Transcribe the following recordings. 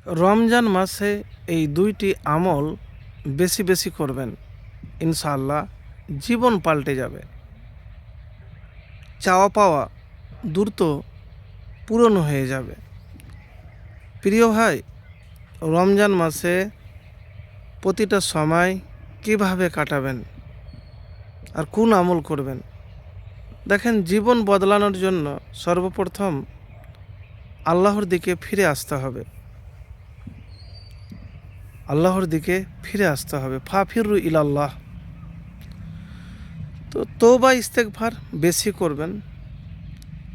রমজান মাসে এই দুইটি আমল বেশি বেশি করবেন, ইনশাআল্লাহ জীবন পাল্টে যাবে। চাওয়া পাওয়া দ্রুত পূরণ হয়ে যাবে। প্রিয় ভাই, রমজান মাসে প্রতিটা সময় কিভাবে কাটাবেন আর কোন আমল করবেন? দেখেন, জীবন বদলানোর জন্য সর্বপ্রথম আল্লাহর দিকে ফিরে আসতে হবে। আল্লাহর দিকে ফিরে আসতে হবে। ফাফিরু ইলাল্লাহ। তো তওবা ইস্তেগফার বেশি করবেন।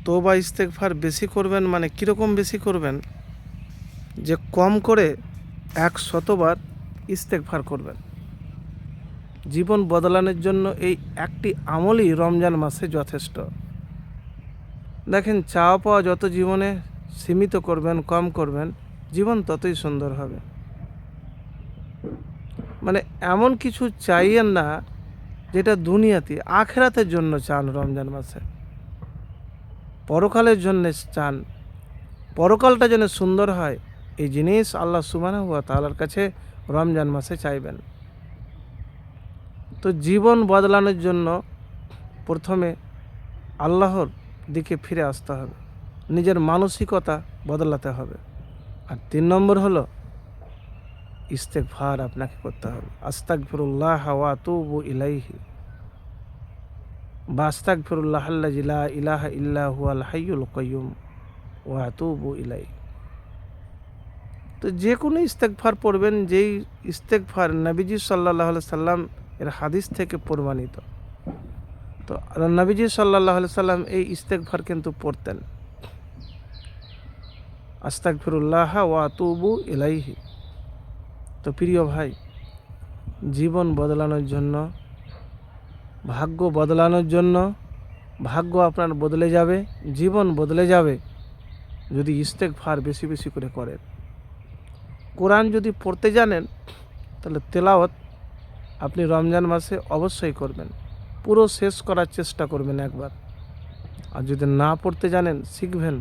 তওবা ইস্তেগফার বেশি করবেন মানে কীরকম বেশি করবেন? যে কম করে 100বার ইস্তেগফার করবেন। জীবন বদলানোর জন্য এই একটি আমলই রমজান মাসে যথেষ্ট। দেখেন, চাওয়া পাওয়া যত জীবনে সীমিত করবেন, কম করবেন, জীবন ততই সুন্দর হবে। মানে এমন কিছু চাইয়েন না যেটা দুনিয়াতে, আখেরাতের জন্য চান। রমজান মাসে পরকালের জন্য চান, পরকালটা যেন সুন্দর হয়, এই জিনিস আল্লাহ সুবহানাহু ওয়া তাআলার কাছে রমজান মাসে চাইবেন। তো জীবন বদলানোর জন্য প্রথমে আল্লাহর দিকে ফিরে আসতে হবে, নিজের মানসিকতা বদলাতে হবে। আর 3 নম্বর হলো ইস্তেগফার আপনাকে করতে হবে। আস্তাগফিরুল্লাহ ওয়া আতুবু ইলাইহি বা আস্তাগফিরুল্লাহাল্লাযী লা ইলাহা ইল্লা হুয়াল হাইয়ুল কাইয়্যুম ওয়া আতুবু ইলাইহি। তো যে কোনো ইস্তেগফার পড়বেন, যেই ইস্তেগফার নবীজি সাল্লাল্লাহু আলাইহি সাল্লাম এর হাদিস থেকে প্রমাণিত। তো নবীজি সাল্লাল্লাহু আলাইহি সাল্লাম এই ইস্তেগফার কিন্তু পড়তেন, আস্তাগফিরুল্লাহ ওয়া আতুবু ইলাইহি। তো প্রিয় ভাই, জীবন বদলানোর জন্য, ভাগ্য বদলানোর জন্য, ভাগ্য আপনার বদলে যাবে, জীবন বদলে যাবে যদি ইস্তেগফার বেশি বেশি করে করেন। কোরআন যদি পড়তে জানেন তাহলে তেলাওয়াত আপনি রমজান মাসে অবশ্যই করবেন, পুরো শেষ করার চেষ্টা করবেন একবার। আর যদি না পড়তে জানেন, শিখবেন,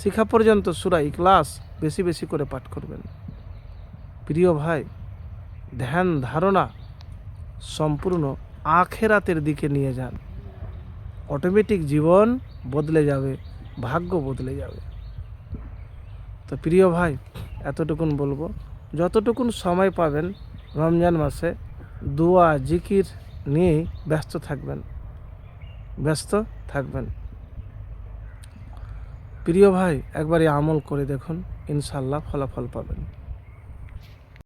শিখা পর্যন্ত সূরা ইখলাস বেশি বেশি করে পাঠ করবেন। প্রিয় ভাই, ধ্যান ধারণা সম্পূর্ণ আখেরাতের দিকে নিয়ে যান, অটোমেটিক জীবন বদলে যাবে, ভাগ্য বদলে যাবে। তো প্রিয় ভাই, এতটুকুন বলবো, যতটুকুন সময় পাবেন রমজান মাসে দোয়া জিকির নিয়েই ব্যস্ত থাকবেন। প্রিয় ভাই, একবার এই আমল করে দেখুন, ইনশাআল্লাহ ফলাফল পাবেন।